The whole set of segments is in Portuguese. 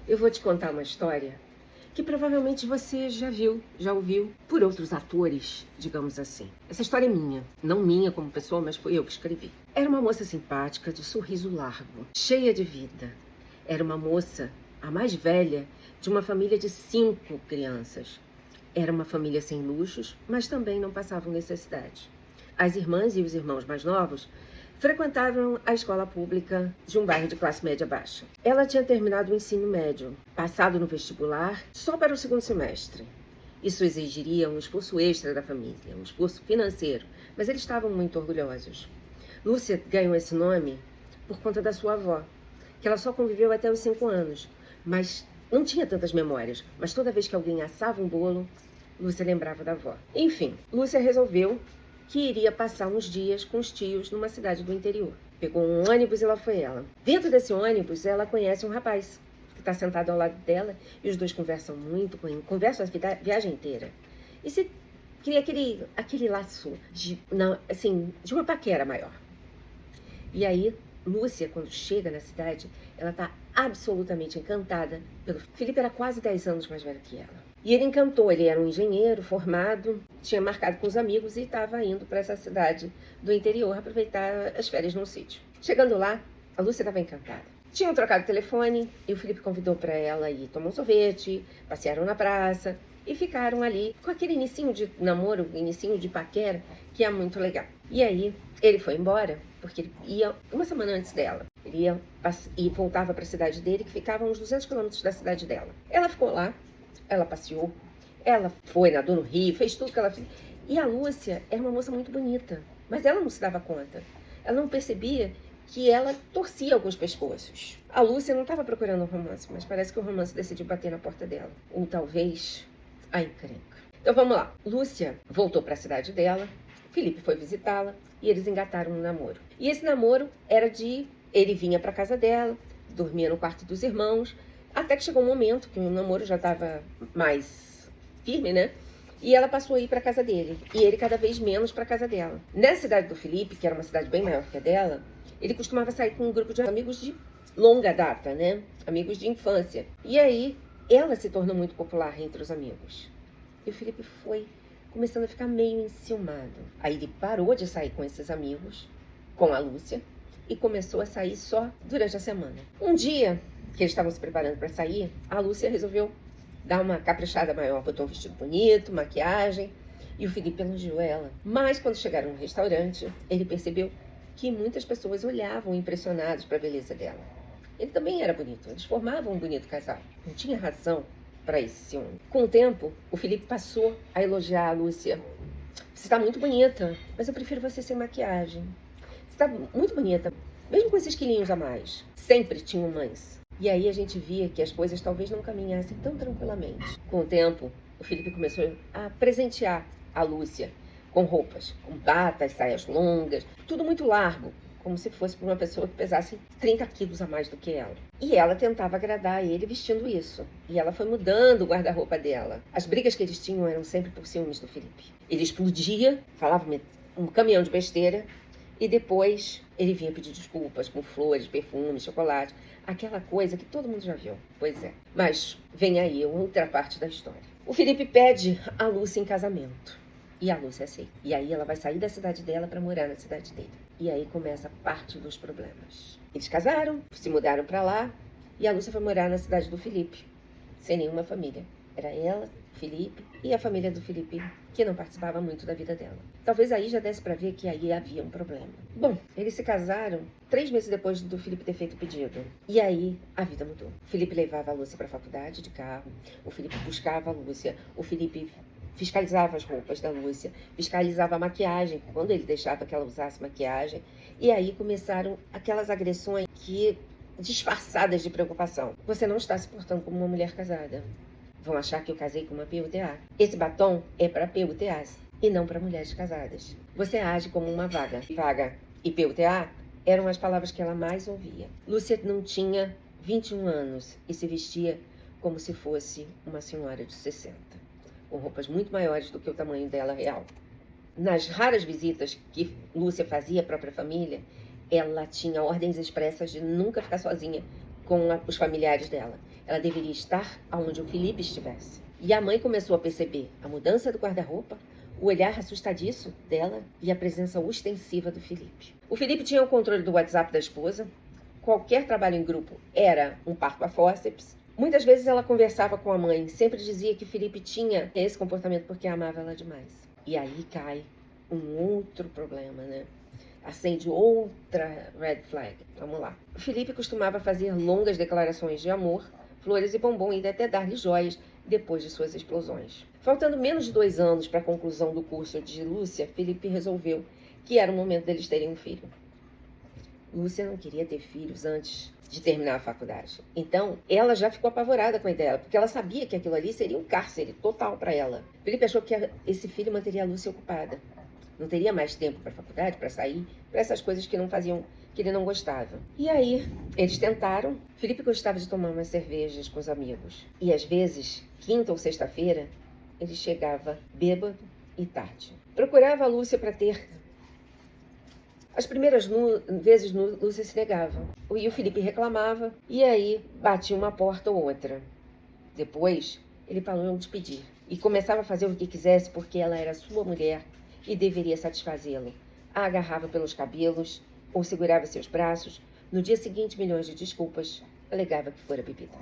Eu vou te contar uma história que provavelmente você já viu, já ouviu por outros atores, digamos assim. Essa história é minha, não minha como pessoa, mas foi eu que escrevi. Era uma moça simpática, de sorriso largo, cheia de vida. Era uma moça, a mais velha, de uma família de 5 crianças. Era uma família sem luxos, mas também não passavam necessidade. As irmãs e os irmãos mais novos frequentavam a escola pública de um bairro de classe média baixa. Ela tinha terminado o ensino médio, passado no vestibular, só para o 2º semestre. Isso exigiria um esforço extra da família, um esforço financeiro, mas eles estavam muito orgulhosos. Lúcia ganhou esse nome por conta da sua avó, que ela só conviveu até os 5 anos, mas não tinha tantas memórias. Mas toda vez que alguém assava um bolo, Lúcia lembrava da avó. Enfim, Lúcia resolveu que iria passar uns dias com os tios numa cidade do interior. Pegou um ônibus e lá foi ela. Dentro desse ônibus, ela conhece um rapaz que está sentado ao lado dela e os dois conversam muito, conversam a viagem inteira. E se cria aquele laço de uma paquera maior. E aí, Lúcia, quando chega na cidade, ela está absolutamente encantada pelo Felipe. Era quase 10 anos mais velho que ela. E ele encantou, ele era um engenheiro formado, tinha marcado com os amigos e estava indo para essa cidade do interior aproveitar as férias num sítio. Chegando lá, a Lúcia estava encantada. Tinham trocado o telefone e o Felipe convidou para ela ir tomar um sorvete, passearam na praça e ficaram ali com aquele inicinho de namoro, inicinho de paquera, que é muito legal. E aí, ele foi embora, porque ele ia uma semana antes dela. Ele ia e voltava para a cidade dele, que ficava a uns 200 quilômetros da cidade dela. Ela ficou lá, ela passeou, ela foi, nadou no rio, fez tudo que ela fez. E a Lúcia era uma moça muito bonita, mas ela não se dava conta. Ela não percebia que ela torcia alguns pescoços. A Lúcia não estava procurando um romance, mas parece que o romance decidiu bater na porta dela. Ou talvez a encrenca. Então vamos lá. Lúcia voltou para a cidade dela, Felipe foi visitá-la e eles engataram um namoro. E esse namoro era ele vinha para casa dela, dormia no quarto dos irmãos, até que chegou um momento que o namoro já estava mais firme, né? E ela passou a ir para casa dele. E ele cada vez menos para casa dela. Na cidade do Felipe, que era uma cidade bem maior que a dela, ele costumava sair com um grupo de amigos de longa data, né? Amigos de infância. E aí, ela se tornou muito popular entre os amigos. E o Felipe foi começando a ficar meio enciumado. Aí ele parou de sair com esses amigos, com a Lúcia, e começou a sair só durante a semana. Um dia que eles estavam se preparando para sair, a Lúcia resolveu dar uma caprichada maior, botou um vestido bonito, maquiagem, e o Felipe elogiou ela. Mas quando chegaram no restaurante, ele percebeu que muitas pessoas olhavam impressionadas para a beleza dela. Ele também era bonito, eles formavam um bonito casal. Não tinha razão para esse ciúme. Com o tempo, o Felipe passou a elogiar a Lúcia. Você está muito bonita, mas eu prefiro você sem maquiagem. Você está muito bonita, mesmo com esses quilinhos a mais. Sempre tinham mães. E aí a gente via que as coisas talvez não caminhassem tão tranquilamente. Com o tempo, o Felipe começou a presentear a Lúcia com roupas, com batas, saias longas, tudo muito largo, como se fosse para uma pessoa que pesasse 30 quilos a mais do que ela. E ela tentava agradar ele vestindo isso. E ela foi mudando o guarda-roupa dela. As brigas que eles tinham eram sempre por ciúmes do Felipe. Ele explodia, falava um caminhão de besteira, e depois ele vinha pedir desculpas com flores, perfumes, chocolate. Aquela coisa que todo mundo já viu. Pois é. Mas vem aí outra parte da história. O Felipe pede a Lúcia em casamento. E a Lúcia aceita. E aí ela vai sair da cidade dela para morar na cidade dele. E aí começa parte dos problemas. Eles casaram, se mudaram para lá. E a Lúcia foi morar na cidade do Felipe. Sem nenhuma família. Era ela, Felipe e a família do Felipe, que não participava muito da vida dela. Talvez aí já desse para ver que aí havia um problema. Bom, eles se casaram 3 meses depois do Felipe ter feito o pedido. E aí a vida mudou. O Felipe levava a Lúcia para a faculdade de carro. O Felipe buscava a Lúcia. O Felipe fiscalizava as roupas da Lúcia. Fiscalizava a maquiagem, quando ele deixava que ela usasse maquiagem. E aí começaram aquelas agressões disfarçadas de preocupação. Você não está se portando como uma mulher casada. Vão achar que eu casei com uma PUTA. Esse batom é para PUTAs e não para mulheres casadas. Você age como uma vaga. Vaga e PUTA eram as palavras que ela mais ouvia. Lúcia não tinha 21 anos e se vestia como se fosse uma senhora de 60, com roupas muito maiores do que o tamanho dela real. Nas raras visitas que Lúcia fazia à própria família, ela tinha ordens expressas de nunca ficar sozinha com os familiares dela. Ela deveria estar onde o Felipe estivesse. E a mãe começou a perceber a mudança do guarda-roupa, o olhar assustadiço dela e a presença ostensiva do Felipe. O Felipe tinha o controle do WhatsApp da esposa. Qualquer trabalho em grupo era um parto a fórceps. Muitas vezes ela conversava com a mãe, sempre dizia que o Felipe tinha esse comportamento porque amava ela demais. E aí cai um outro problema, né? Acende outra red flag. Vamos lá. O Felipe costumava fazer longas declarações de amor, flores e bombom e até dar-lhe joias depois de suas explosões. Faltando menos de 2 anos para a conclusão do curso de Lúcia, Felipe resolveu que era o momento deles terem um filho. Lúcia não queria ter filhos antes de terminar a faculdade. Então, ela já ficou apavorada com a ideia, porque ela sabia que aquilo ali seria um cárcere total para ela. Felipe achou que esse filho manteria a Lúcia ocupada. Não teria mais tempo para a faculdade, para sair, para essas coisas que não faziam, que ele não gostava. E aí, eles tentaram. Felipe gostava de tomar umas cervejas com os amigos. E às vezes, quinta ou sexta-feira, ele chegava bêbado e tarde. Procurava a Lúcia para ter. As primeiras vezes Lúcia se negava. E o Felipe reclamava. E aí, batia uma porta ou outra. Depois, ele parou de pedir. E começava a fazer o que quisesse porque ela era sua mulher e deveria satisfazê-lo. A agarrava pelos cabelos ou segurava seus braços. No dia seguinte, milhões de desculpas. Alegava que fora bebida.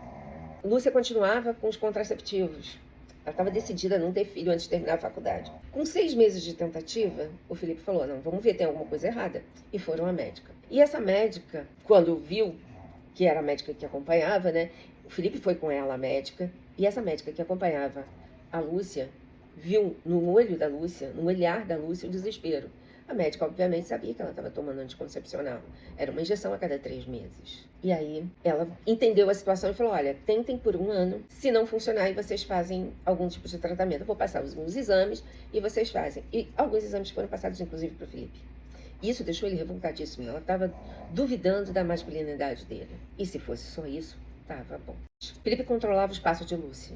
Lúcia continuava com os contraceptivos. Ela estava decidida a não ter filho antes de terminar a faculdade. Com 6 meses de tentativa, o Felipe falou, não, vamos ver, tem alguma coisa errada. E foram à médica. E essa médica, quando viu que era a médica que acompanhava, né? O Felipe foi com ela à médica. E essa médica que acompanhava a Lúcia viu no olho da Lúcia, no olhar da Lúcia, o desespero. A médica, obviamente, sabia que ela estava tomando anticoncepcional. Era uma injeção a cada 3 meses. E aí, ela entendeu a situação e falou, olha, tentem por 1 ano. Se não funcionar, aí vocês fazem algum tipo de tratamento. Eu vou passar alguns exames e vocês fazem. E alguns exames foram passados, inclusive, para o Felipe. Isso deixou ele revoltadíssimo. Ela estava duvidando da masculinidade dele. E se fosse só isso, estava bom. Felipe controlava os passos de Lúcia.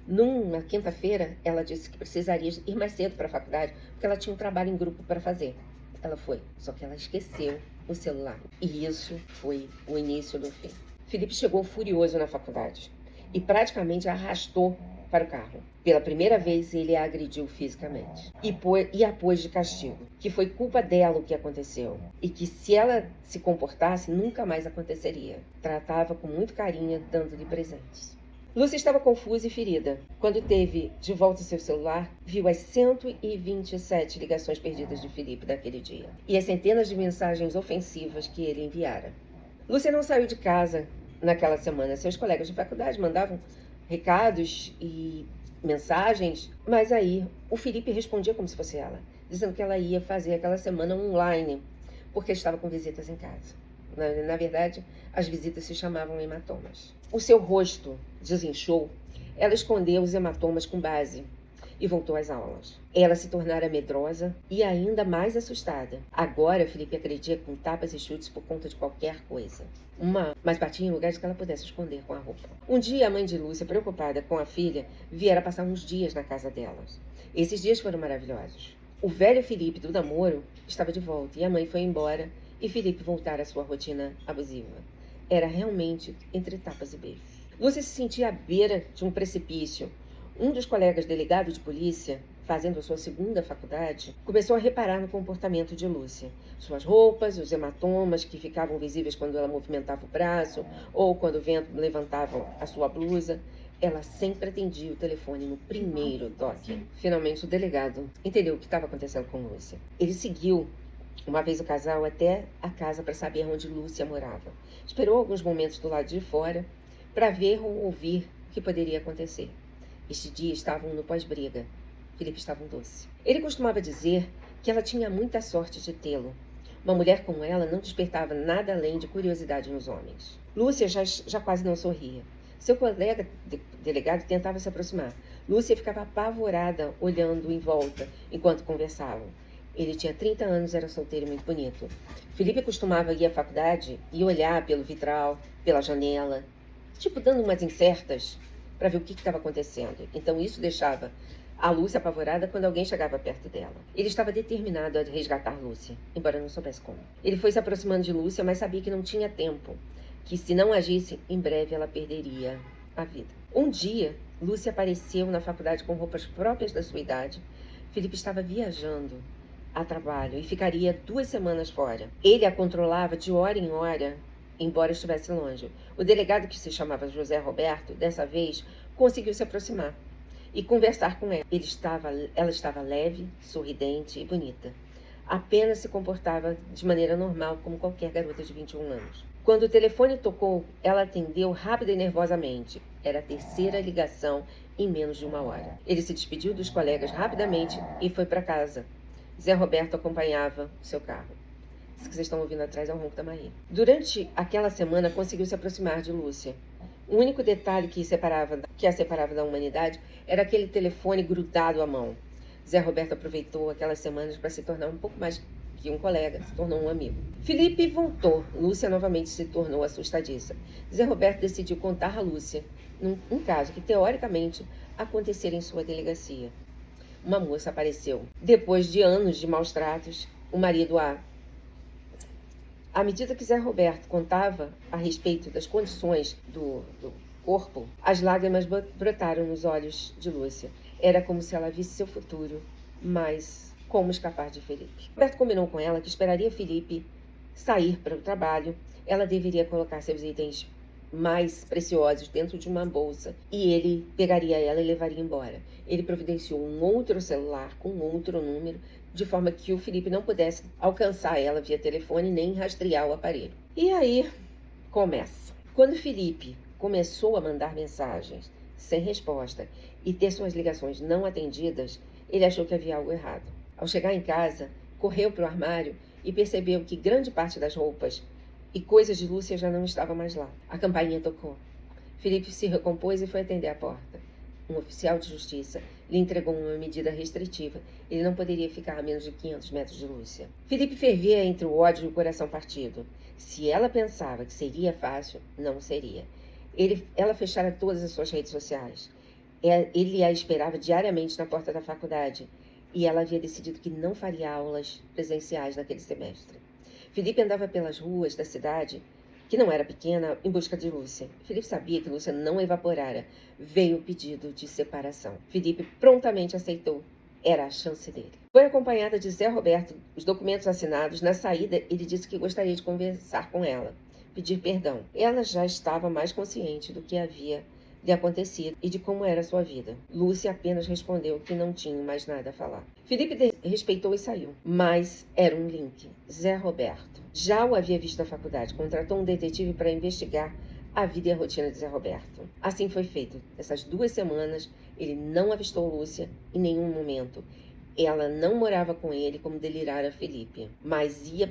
Numa quinta-feira, ela disse que precisaria ir mais cedo para a faculdade, porque ela tinha um trabalho em grupo para fazer. Ela foi, só que ela esqueceu o celular. E isso foi o início do fim. Felipe chegou furioso na faculdade e praticamente a arrastou para o carro. Pela primeira vez, ele a agrediu fisicamente e a pôs de castigo, que foi culpa dela o que aconteceu e que se ela se comportasse, nunca mais aconteceria. Tratava com muito carinho, dando-lhe presentes. Lúcia estava confusa e ferida. Quando teve de volta seu celular, viu as 127 ligações perdidas de Felipe daquele dia e as centenas de mensagens ofensivas que ele enviara. Lúcia não saiu de casa naquela semana. Seus colegas de faculdade mandavam recados e mensagens, mas aí o Felipe respondia como se fosse ela, dizendo que ela ia fazer aquela semana online, porque estava com visitas em casa. Na verdade, as visitas se chamavam hematomas. O seu rosto desinchou. Ela escondeu os hematomas com base e voltou às aulas. Ela se tornara medrosa e ainda mais assustada. Agora, Felipe agredia com tapas e chutes por conta de qualquer coisa. Mas batia em lugares que ela pudesse esconder com a roupa. Um dia, a mãe de Lúcia, preocupada com a filha, viera passar uns dias na casa delas. Esses dias foram maravilhosos. O velho Felipe do namoro estava de volta e a mãe foi embora e Felipe voltara à sua rotina abusiva. Era realmente entre tapas e beijos. Lúcia se sentia à beira de um precipício. Um dos colegas delegado de polícia, fazendo a sua segunda faculdade, começou a reparar no comportamento de Lúcia. Suas roupas, os hematomas que ficavam visíveis quando ela movimentava o braço ou quando o vento levantava a sua blusa. Ela sempre atendia o telefone no primeiro toque. Finalmente, o delegado entendeu o que estava acontecendo com Lúcia. Ele seguiu uma vez o casal até a casa para saber onde Lúcia morava. Esperou alguns momentos do lado de fora para ver ou ouvir o que poderia acontecer. Este dia estavam no pós-briga. Felipe estava um doce. Ele costumava dizer que ela tinha muita sorte de tê-lo. Uma mulher como ela não despertava nada além de curiosidade nos homens. Lúcia já quase não sorria. Seu colega delegado tentava se aproximar. Lúcia ficava apavorada, olhando em volta enquanto conversavam. Ele tinha 30 anos, era solteiro e muito bonito. Felipe costumava ir à faculdade e olhar pelo vitral, pela janela, tipo dando umas incertas para ver o que estava acontecendo. Então isso deixava a Lúcia apavorada quando alguém chegava perto dela. Ele estava determinado a resgatar Lúcia, embora não soubesse como. Ele foi se aproximando de Lúcia, mas sabia que não tinha tempo, que se não agisse, em breve ela perderia a vida. Um dia, Lúcia apareceu na faculdade com roupas próprias da sua idade. Felipe estava viajando a trabalho e ficaria 2 semanas fora. Ele a controlava de hora em hora, embora estivesse longe. O delegado, que se chamava José Roberto, dessa vez, conseguiu se aproximar e conversar com ela. Ela estava leve, sorridente e bonita. Apenas se comportava de maneira normal, como qualquer garota de 21 anos. Quando o telefone tocou, ela atendeu rápida e nervosamente. Era a 3ª ligação em menos de 1 hora. Ele se despediu dos colegas rapidamente e foi para casa. Zé Roberto acompanhava seu carro. Isso que vocês estão ouvindo atrás é o ronco da Maria. Durante aquela semana, conseguiu se aproximar de Lúcia. O único detalhe que a separava da humanidade era aquele telefone grudado à mão. Zé Roberto aproveitou aquelas semanas para se tornar um pouco mais que um colega, se tornou um amigo. Felipe voltou. Lúcia novamente se tornou assustadiça. Zé Roberto decidiu contar a Lúcia um caso que, teoricamente, acontecera em sua delegacia. Uma moça apareceu. Depois de anos de maus tratos, o marido a... À medida que Zé Roberto contava a respeito das condições do corpo, as lágrimas brotaram nos olhos de Lúcia. Era como se ela visse seu futuro, mas como escapar de Felipe. Roberto combinou com ela que esperaria Felipe sair para o trabalho. Ela deveria colocar seus itens mais preciosos dentro de uma bolsa e ele pegaria ela e levaria embora. Ele providenciou um outro celular com outro número, de forma que o Felipe não pudesse alcançar ela via telefone nem rastrear o aparelho. E aí começa. Quando Felipe começou a mandar mensagens sem resposta e ter suas ligações não atendidas, ele achou que havia algo errado. Ao chegar em casa, correu para o armário e percebeu que grande parte das roupas e coisas de Lúcia já não estava mais lá. A campainha tocou. Felipe se recompôs e foi atender a porta. Um oficial de justiça lhe entregou uma medida restritiva. Ele não poderia ficar a menos de 500 metros de Lúcia. Felipe fervia entre o ódio e o coração partido. Se ela pensava que seria fácil, não seria. Ela fechara todas as suas redes sociais. Ele a esperava diariamente na porta da faculdade e ela havia decidido que não faria aulas presenciais naquele semestre. Felipe andava pelas ruas da cidade, que não era pequena, em busca de Lúcia. Felipe sabia que Lúcia não evaporara. Veio o pedido de separação. Felipe prontamente aceitou. Era a chance dele. Foi acompanhada de Zé Roberto, os documentos assinados. Na saída, ele disse que gostaria de conversar com ela, pedir perdão. Ela já estava mais consciente do que havia lhe acontecido e de como era a sua vida. Lúcia apenas respondeu que não tinha mais nada a falar. Felipe respeitou e saiu, mas era um link. Zé Roberto já o havia visto na faculdade, contratou um detetive para investigar a vida e a rotina de Zé Roberto. Assim foi feito. Nessas 2 semanas, ele não avistou Lúcia em nenhum momento. Ela não morava com ele como delirara Felipe, mas ia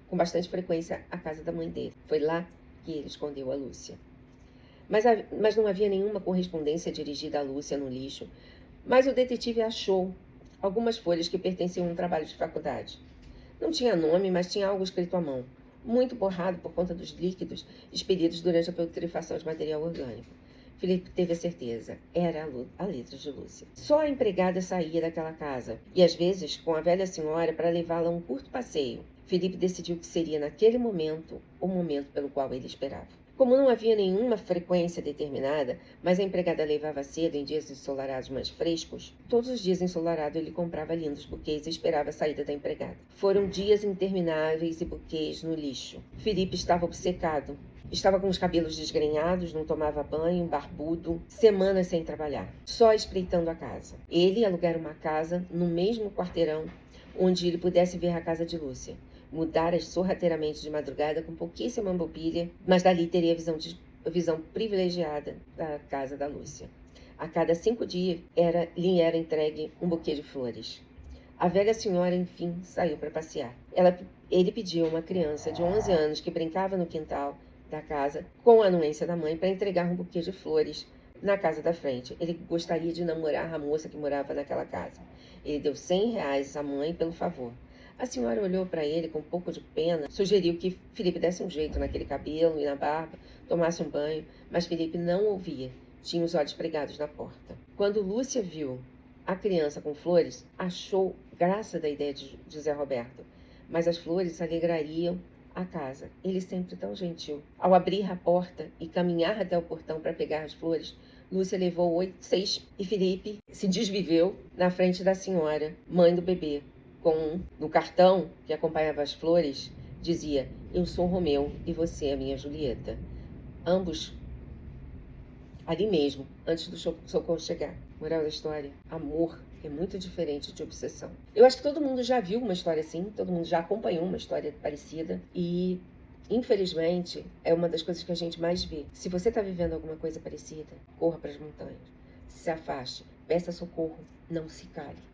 com bastante frequência à casa da mãe dele. Foi lá que ele escondeu a Lúcia. Mas não havia nenhuma correspondência dirigida a Lúcia no lixo. Mas o detetive achou algumas folhas que pertenciam a um trabalho de faculdade. Não tinha nome, mas tinha algo escrito à mão, muito borrado por conta dos líquidos expelidos durante a putrefação de material orgânico. Felipe teve a certeza. Era a letra de Lúcia. Só a empregada saía daquela casa, e às vezes com a velha senhora para levá-la a um curto passeio. Felipe decidiu que seria naquele momento o momento pelo qual ele esperava. Como não havia nenhuma frequência determinada, mas a empregada levava cedo em dias ensolarados mais frescos, todos os dias ensolarados ele comprava lindos buquês e esperava a saída da empregada. Foram dias intermináveis e buquês no lixo. Felipe estava obcecado. Estava com os cabelos desgrenhados, não tomava banho, barbudo, semanas sem trabalhar, só espreitando a casa. Ele alugara uma casa no mesmo quarteirão onde ele pudesse ver a casa de Lúcia. Mudara sorrateiramente de madrugada com pouquíssima mobília, mas dali teria a visão privilegiada da casa da Lúcia. A cada 5 dias lhe era entregue um buquê de flores. A velha senhora, enfim, saiu para passear. Ele pediu a uma criança de 11 anos que brincava no quintal da casa, com a anuência da mãe, para entregar um buquê de flores na casa da frente. Ele gostaria de namorar a moça que morava naquela casa. Ele deu R$100 à mãe pelo favor. A senhora olhou para ele com um pouco de pena, sugeriu que Felipe desse um jeito naquele cabelo e na barba, tomasse um banho, mas Felipe não ouvia, tinha os olhos pregados na porta. Quando Lúcia viu a criança com flores, achou graça da ideia de Zé Roberto, mas as flores alegrariam a casa. Ele sempre tão gentil. Ao abrir a porta e caminhar até o portão para pegar as flores, Lúcia levou 6 e Felipe se desviveu na frente da senhora, mãe do bebê. No cartão que acompanhava as flores, dizia: eu sou Romeu e você é minha Julieta. Ambos ali mesmo, antes do socorro chegar. Moral da história: amor é muito diferente de obsessão. Eu acho que todo mundo já viu uma história assim, todo mundo já acompanhou uma história parecida e, infelizmente, é uma das coisas que a gente mais vê. Se você está vivendo alguma coisa parecida, corra para as montanhas, se afaste, peça socorro, não se cale.